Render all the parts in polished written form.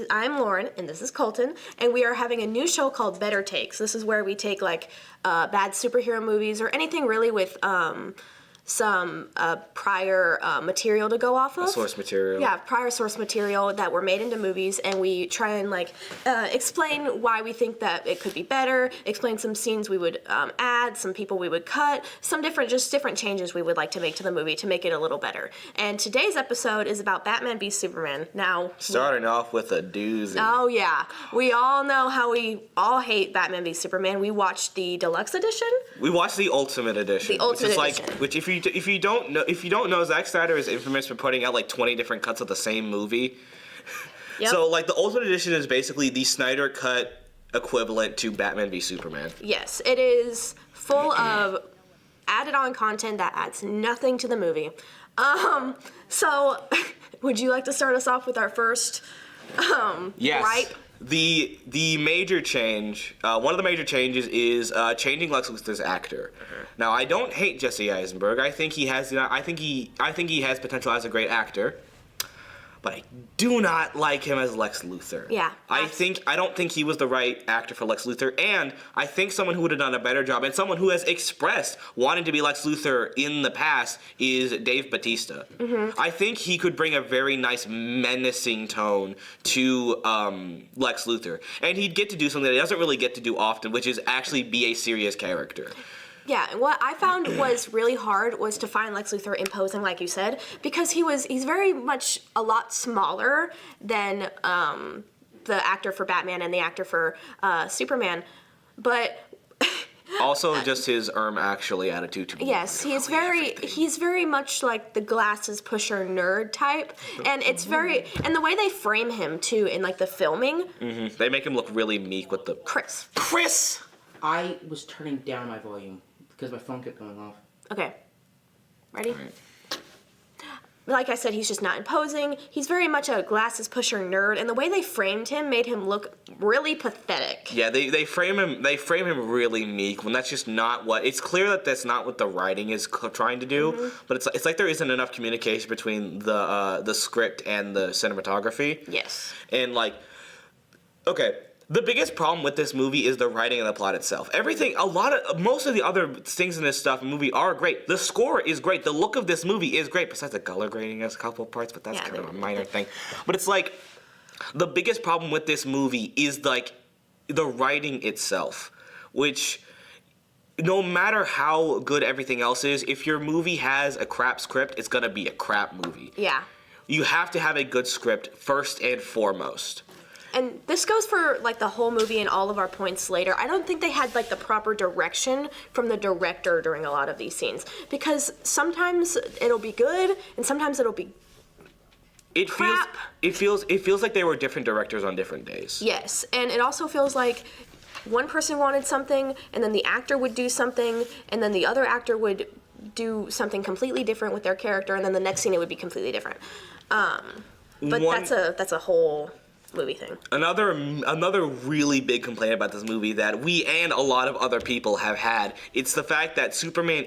I'm Lauren, and this is Colton, and we are having a new show called Better Takes. This is where we take like bad superhero movies or anything really with some prior material to go off of. Source material. Yeah, prior source material that were made into movies, and we try and like explain why we think that it could be better, explain some scenes we would add, some people we would cut, some different changes we would like to make to the movie to make it a little better. And today's episode is about Batman v Superman. Now, starting off with a doozy. Oh yeah, we all know how we all hate Batman v Superman. We watched the deluxe edition. We watched the Ultimate Edition. The Ultimate Edition. Which if you don't know, Zack Snyder is infamous for putting out like 20 different cuts of the same movie. Yep. So like the Ultimate Edition is basically the Snyder cut equivalent to Batman v Superman. Yes, it is full of added on content that adds nothing to the movie. So would you like to start us off with our first yes. gripe? The major change, one of the major changes is changing Lex Luthor's actor. Now, I don't hate Jesse Eisenberg. I think he has potential as a great actor, but I do not like him as Lex Luthor. Yeah. I don't think he was the right actor for Lex Luthor, and I think someone who would have done a better job and someone who has expressed wanting to be Lex Luthor in the past is Dave Bautista. Mm-hmm. I think he could bring a very nice menacing tone to Lex Luthor, and he'd get to do something that he doesn't really get to do often, which is actually be a serious character. Yeah, and what I found was really hard was to find Lex Luthor imposing, like you said, because he's very much a lot smaller than the actor for Batman and the actor for Superman, but also just his actually attitude to me. Yes, he's very much like the glasses pusher nerd type, and and the way they frame him too in like the filming. Mm-hmm. They make him look really meek with the Chris. I was turning down my volume because my phone kept going off. Okay. Ready? All right. Like I said, he's just not imposing. He's very much a glasses pusher nerd, and the way they framed him made him look really pathetic. Yeah, they frame him really meek when that's just not what. It's clear that that's not what the writing is trying to do. Mm-hmm. But it's like there isn't enough communication between the script and the cinematography. Yes. And like, okay. The biggest problem with this movie is the writing and the plot itself. Most of the other things in this movie are great. The score is great. The look of this movie is great, besides the color grading has a couple parts, but that's kind of a minor thing. But it's like, the biggest problem with this movie is like, the writing itself, which, no matter how good everything else is, if your movie has a crap script, it's gonna be a crap movie. Yeah. You have to have a good script first and foremost. And this goes for like the whole movie and all of our points later. I don't think they had like the proper direction from the director during a lot of these scenes, because sometimes it'll be good and sometimes it'll be crap. It feels like they were different directors on different days. Yes, and it also feels like one person wanted something and then the actor would do something and then the other actor would do something completely different with their character, and then the next scene it would be completely different. But that's a whole movie thing. Another really big complaint about this movie that we and a lot of other people have had, it's the fact that Superman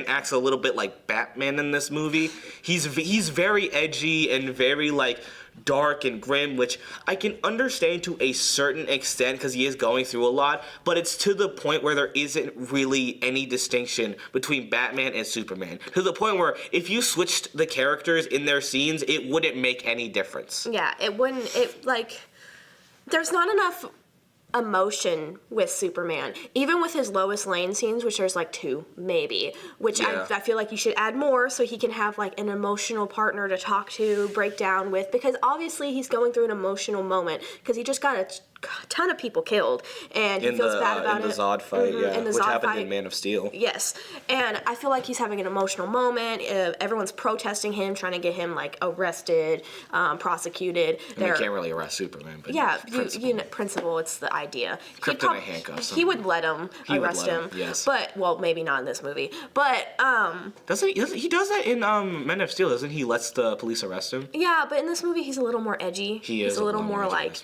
acts a little bit like Batman in this movie. He's very edgy and very like dark and grim, which I can understand to a certain extent because he is going through a lot, but it's to the point where there isn't really any distinction between Batman and Superman. To the point where if you switched the characters in their scenes, it wouldn't make any difference. Yeah, it wouldn't. There's not enough emotion with Superman, even with his Lois Lane scenes, which there's like 2 maybe, which I feel like you should add more so he can have like an emotional partner to talk to, break down with, because obviously he's going through an emotional moment because he just got a ton of people killed and he feels bad about it. In the Zod fight, which happened in Man of Steel. Yes, and I feel like he's having an emotional moment. Everyone's protesting him, trying to get him like arrested, prosecuted. You can't really arrest Superman, but principle, it's the idea. Kryptonite handcuffs. He would let him arrest him. Yes, but maybe not in this movie. But he does that in Man of Steel, doesn't he? Lets the police arrest him. Yeah, but in this movie he's a little more edgy. He's a little more like.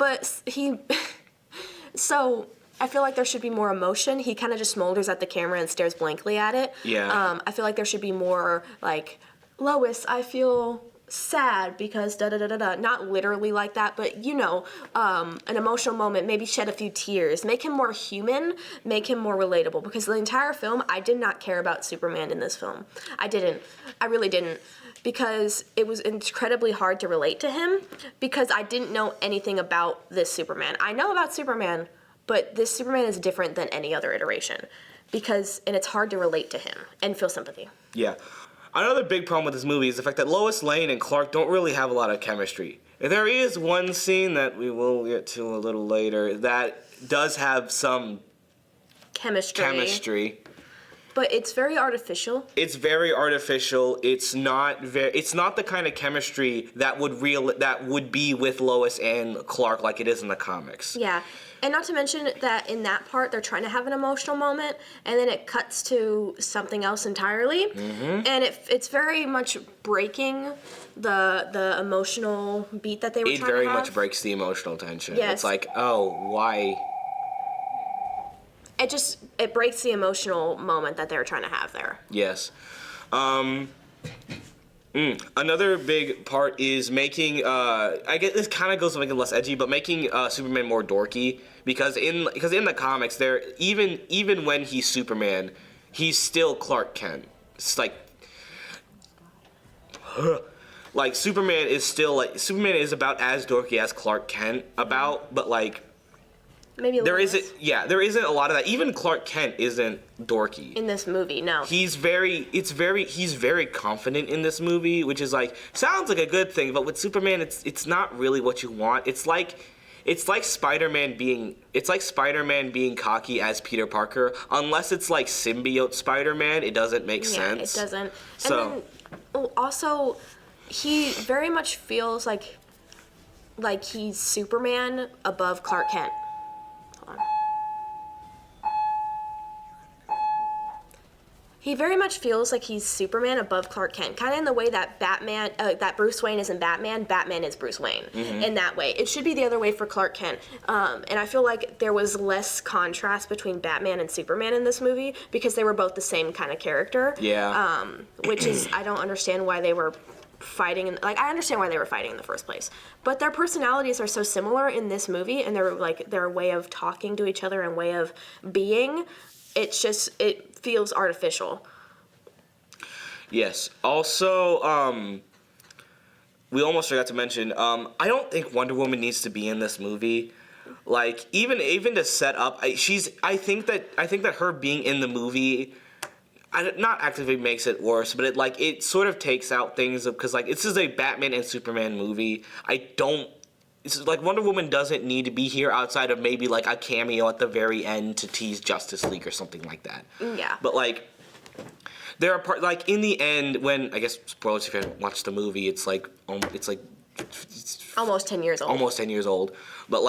But so I feel like there should be more emotion. He kind of just smolders at the camera and stares blankly at it. Yeah. I feel like there should be more like, Lois, I feel sad because da da da da da. Not literally like that, but an emotional moment. Maybe shed a few tears. Make him more human. Make him more relatable. Because the entire film, I did not care about Superman in this film. I didn't. I really didn't. Because it was incredibly hard to relate to him. Because I didn't know anything about this Superman. I know about Superman, but this Superman is different than any other iteration. And it's hard to relate to him and feel sympathy. Yeah. Another big problem with this movie is the fact that Lois Lane and Clark don't really have a lot of chemistry. There is one scene that we will get to a little later that does have some chemistry. But it's very artificial. It's very artificial. It's not the kind of chemistry that would be with Lois and Clark like it is in the comics. Yeah. And not to mention that in that part, they're trying to have an emotional moment, and then it cuts to something else entirely. Mm-hmm. And it's very much breaking the emotional beat that they were trying to have. It very much breaks the emotional tension. Yes. It's like, oh, why? It breaks the emotional moment that they were trying to have there. Yes. Another big part is making, I guess this kind of goes to making it less edgy, but making Superman more dorky, because in the comics, even when he's Superman, he's still Clark Kent. It's like Superman is about as dorky as Clark Kent but like maybe there isn't a lot of that. Even Clark Kent isn't dorky in this movie. No, he's very confident in this movie, which is like sounds like a good thing, but with Superman, it's not really what you want. It's like Spider-Man being cocky as Peter Parker, unless it's like symbiote Spider-Man. It doesn't make sense. It doesn't. So, and then, also, he very much feels like he's Superman above Clark Kent. He very much feels like he's Superman above Clark Kent, kind of in the way that that Bruce Wayne isn't Batman, Batman is Bruce Wayne. Mm-hmm. In that way. It should be the other way for Clark Kent. And I feel like there was less contrast between Batman and Superman in this movie because they were both the same kind of character. Yeah. Which is, I don't understand why they were fighting. I understand why they were fighting in the first place. But their personalities are so similar in this movie, and their way of talking to each other and way of being. It feels artificial. Yes. Also, we almost forgot to mention, I don't think Wonder Woman needs to be in this movie. Like, even to set up, I think that her being in the movie, not actively makes it worse, but it sort of takes out things, because this is a Batman and Superman movie. It's like Wonder Woman doesn't need to be here outside of maybe a cameo at the very end to tease Justice League or something like that. Yeah. But there are parts in the end when, I guess, spoilers if you haven't watched the movie, it's almost 10 years old. Almost 10 years old. But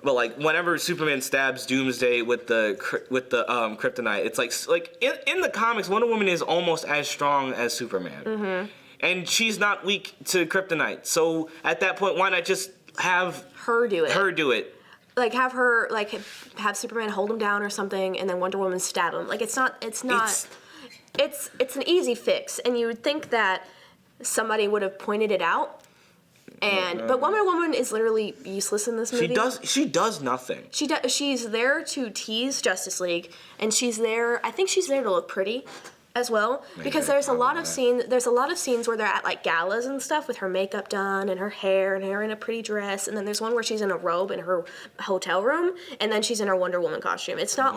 whenever Superman stabs Doomsday with the kryptonite, it's in the comics, Wonder Woman is almost as strong as Superman. Mm-hmm. And she's not weak to kryptonite. So at that point, why not just have her do it? Have her have Superman hold him down or something, and then Wonder Woman stab him. It's an easy fix, and you would think that somebody would have pointed it out. But Wonder Woman is literally useless in this movie. She does nothing. She's there to tease Justice League, and I think she's there to look pretty as well, because there's a lot of scenes where they're at galas and stuff with her makeup done and her hair in a pretty dress, and then there's one where she's in a robe in her hotel room, and then she's in her Wonder Woman costume. It's not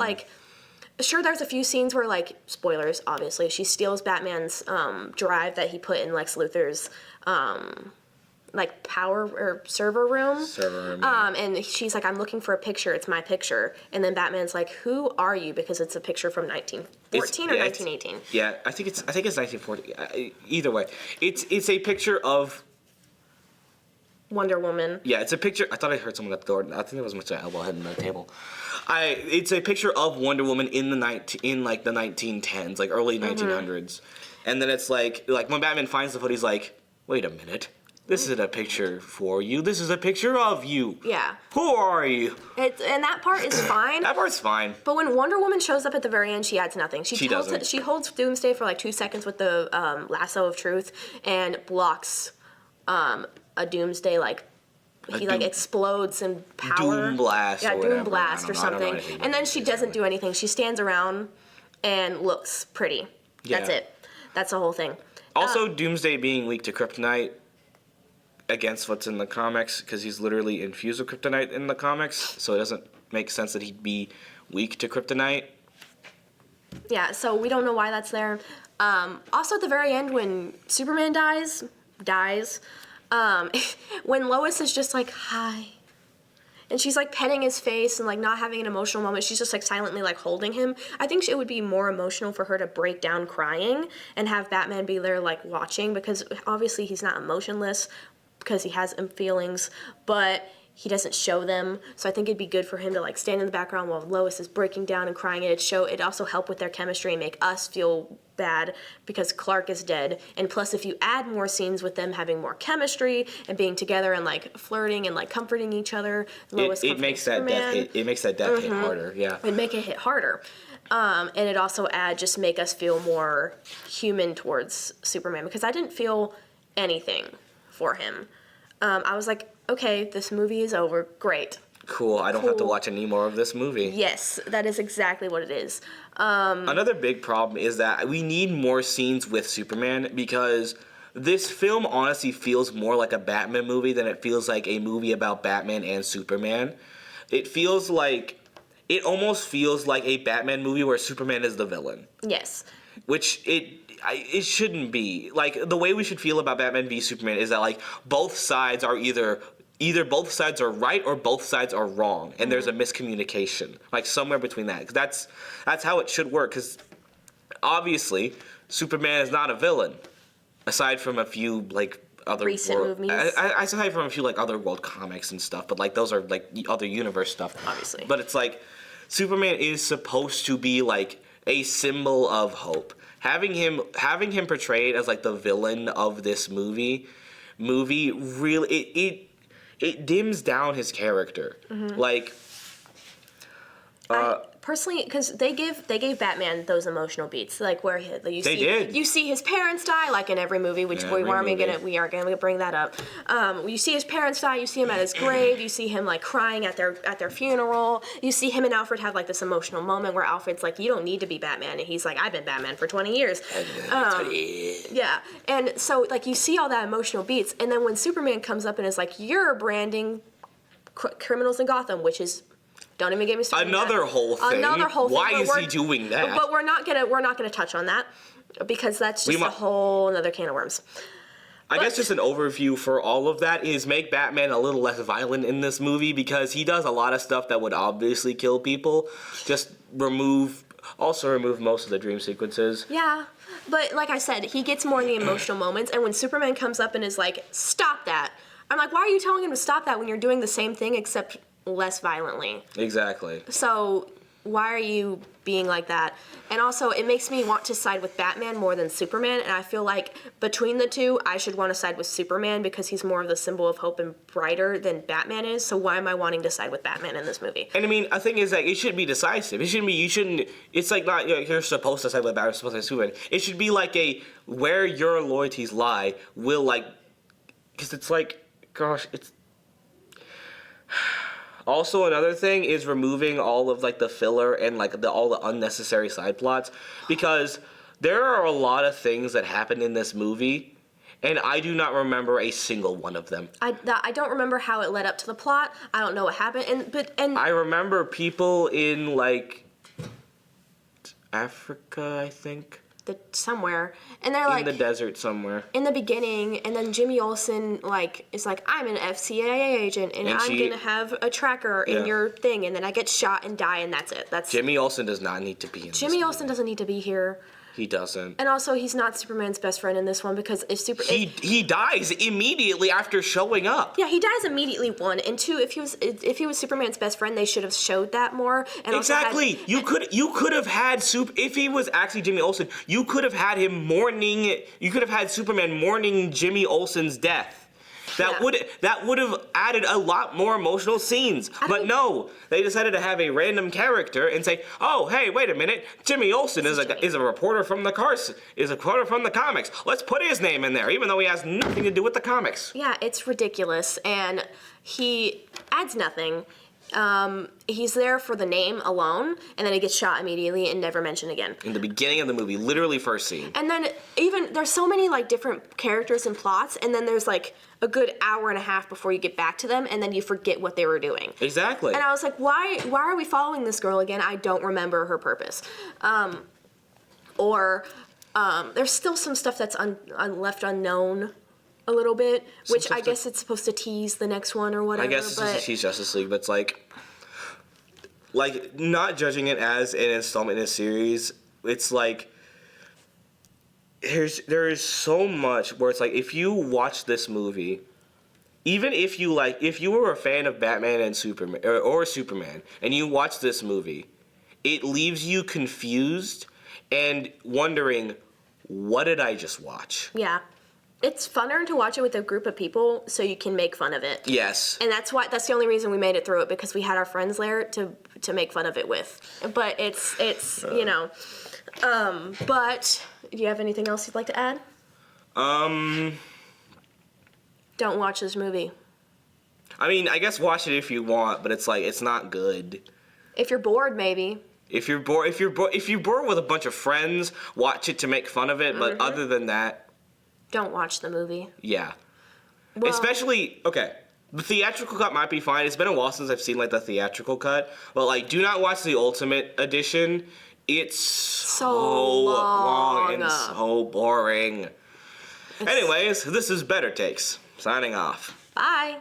sure, there's a few scenes where spoilers, obviously, she steals Batman's drive that he put in Lex Luthor's power or server room. Yeah. And she's like, I'm looking for a picture. It's my picture. And then Batman's like, who are you? Because it's a picture from 1914 or 1918. Yeah, I think it's 1940. Either way, it's a picture of Wonder Woman. Yeah, it's a picture. I thought I heard someone at the door. I think there was much elbow hitting the table. It's a picture of Wonder Woman in the 1910s, early 1900s. And then it's when Batman finds the foot, he's like, wait a minute. This isn't a picture for you. This is a picture of you. Yeah. Who are you? And that part is fine. That part's fine. But when Wonder Woman shows up at the very end, she adds nothing. She doesn't. She holds Doomsday for like 2 seconds with the lasso of truth and blocks a Doomsday he explodes in power. Doom blast. Yeah, or whatever. Doom blast or something. And then she doesn't do anything. She stands around and looks pretty. That's Yeah. it. That's the whole thing. Also, Doomsday being weak to kryptonite against what's in the comics, because he's literally infused with kryptonite in the comics, so it doesn't make sense that he'd be weak to kryptonite. Yeah, so we don't know why that's there. Also, at the very end, when Superman dies, when Lois is just like, hi, and she's like petting his face and like not having an emotional moment, she's just like silently like holding him. I think it would be more emotional for her to break down crying and have Batman be there like watching, because obviously he's not emotionless because he has feelings, but he doesn't show them. So I think it'd be good for him to like stand in the background while Lois is breaking down and crying. It'd also help with their chemistry and make us feel bad because Clark is dead. And plus, if you add more scenes with them having more chemistry and being together and like flirting and like comforting each other, Lois It makes that death hit. It makes that death hit harder. Yeah. It'd make it hit harder. And it also make us feel more human towards Superman, because I didn't feel anything for him. I was like, okay, this movie is over. Great. Cool. I don't have to watch any more of this movie. Yes, that is exactly what it is. Another big problem is that we need more scenes with Superman, because this film honestly feels more like a Batman movie than it feels like a movie about Batman and Superman. It almost feels like a Batman movie where Superman is the villain. Yes. Which it shouldn't be. Like, the way we should feel about Batman v Superman is that like both sides are either both sides are right or both sides are wrong, and there's a miscommunication, like somewhere between that. 'Cause that's how it should work. Because obviously, Superman is not a villain, aside from a few like other recent movies. Aside from a few like other world comics and stuff, but like those are like other universe stuff, Obviously. But it's like Superman is supposed to be like a symbol of hope. Having him portrayed as like the villain of this movie really it dims down his character. Like Personally, because they gave Batman those emotional beats, like where you see his parents die, like in every movie, which we aren't gonna bring that up. You see his parents die, you see him at his grave, you see him like crying at their funeral. You see him and Alfred have like this emotional moment where Alfred's like, "You don't need to be Batman," and he's like, "I've been Batman for 20 years." Yeah, and so like you see all that emotional beats, and then when Superman comes up and is like, "You're branding criminals in Gotham," which is don't even get me started. Another whole thing. Why is he doing that? But we're not gonna touch on that because that's just a whole another can of worms. I guess just an overview for all of that is make Batman a little less violent in this movie, because he does a lot of stuff that would obviously kill people. Just remove most of the dream sequences. Yeah, but like I said, he gets more in the emotional moments, and when Superman comes up and is like, "Stop that," I'm like, "Why are you telling him to stop that when you're doing the same thing except less violently?" Exactly. So why are you being like that? And also, it makes me want to side with Batman more than Superman, and I feel like between the two, I should want to side with Superman because he's more of the symbol of hope and brighter than Batman is. So why am I wanting to side with Batman in this movie? And I mean, the thing is that it should be decisive. It's like not, you're supposed to side with Batman, you're supposed to side with Superman. It should be like where your loyalties lie will like, because it's like, gosh, it's... Also, another thing is removing all of like the filler and like all the unnecessary side plots, because there are a lot of things that happen in this movie, and I do not remember a single one of them. I don't remember how it led up to the plot. I don't know what happened, and I remember people in like Africa, I think. Somewhere, and they're like in the desert somewhere in the beginning, and then Jimmy Olsen like is like, "I'm an FCAA agent, and I'm gonna have a tracker in your thing," and then I get shot and die, and that's it. Jimmy Olsen does not need to be in this Jimmy Olsen doesn't need to be here. He doesn't. And also, he's not Superman's best friend in this one, because if he dies immediately after showing up. Yeah, he dies immediately. One and two. If he was Superman's best friend, they should have showed that more. And exactly. You could have had if he was actually Jimmy Olsen, you could have had him mourning. You could have had Superman mourning Jimmy Olsen's death. that would have added a lot more emotional scenes. But no, they decided to have a random character and say, "Oh, hey, wait a minute, Jimmy Olsen is a reporter from the comics. Let's put his name in there, even though he has nothing to do with the comics." Yeah, it's ridiculous, and he adds nothing. He's there for the name alone, and then he gets shot immediately and never mentioned again. In the beginning of the movie, literally first scene. And then even there's so many like different characters and plots, and then there's like a good hour and a half before you get back to them, and then you forget what they were doing. Exactly. And I was like, why are we following this girl again? I don't remember her purpose. There's still some stuff that's left unknown a little bit, which I guess it's supposed to tease the next one or whatever. I guess it's supposed to tease Justice League, but it's like not judging it as an installment in a series. It's like there is so much where it's like if you watch this movie, even if you were a fan of Batman and Superman or Superman, and you watch this movie, it leaves you confused and wondering, what did I just watch? Yeah. It's funner to watch it with a group of people so you can make fun of it. Yes. And that's the only reason we made it through it, because we had our friends there to make fun of it with. But it's but do you have anything else you'd like to add? Don't watch this movie. I mean, I guess watch it if you want, but it's like it's not good. If you're bored, maybe. If you're bored with a bunch of friends, watch it to make fun of it, but other than that, don't watch the movie. Yeah. Well, especially, okay, the theatrical cut might be fine. It's been a while since I've seen, like, the theatrical cut. But, like, do not watch the Ultimate Edition. It's so long and so boring. Anyways, this is Better Takes. Signing off. Bye.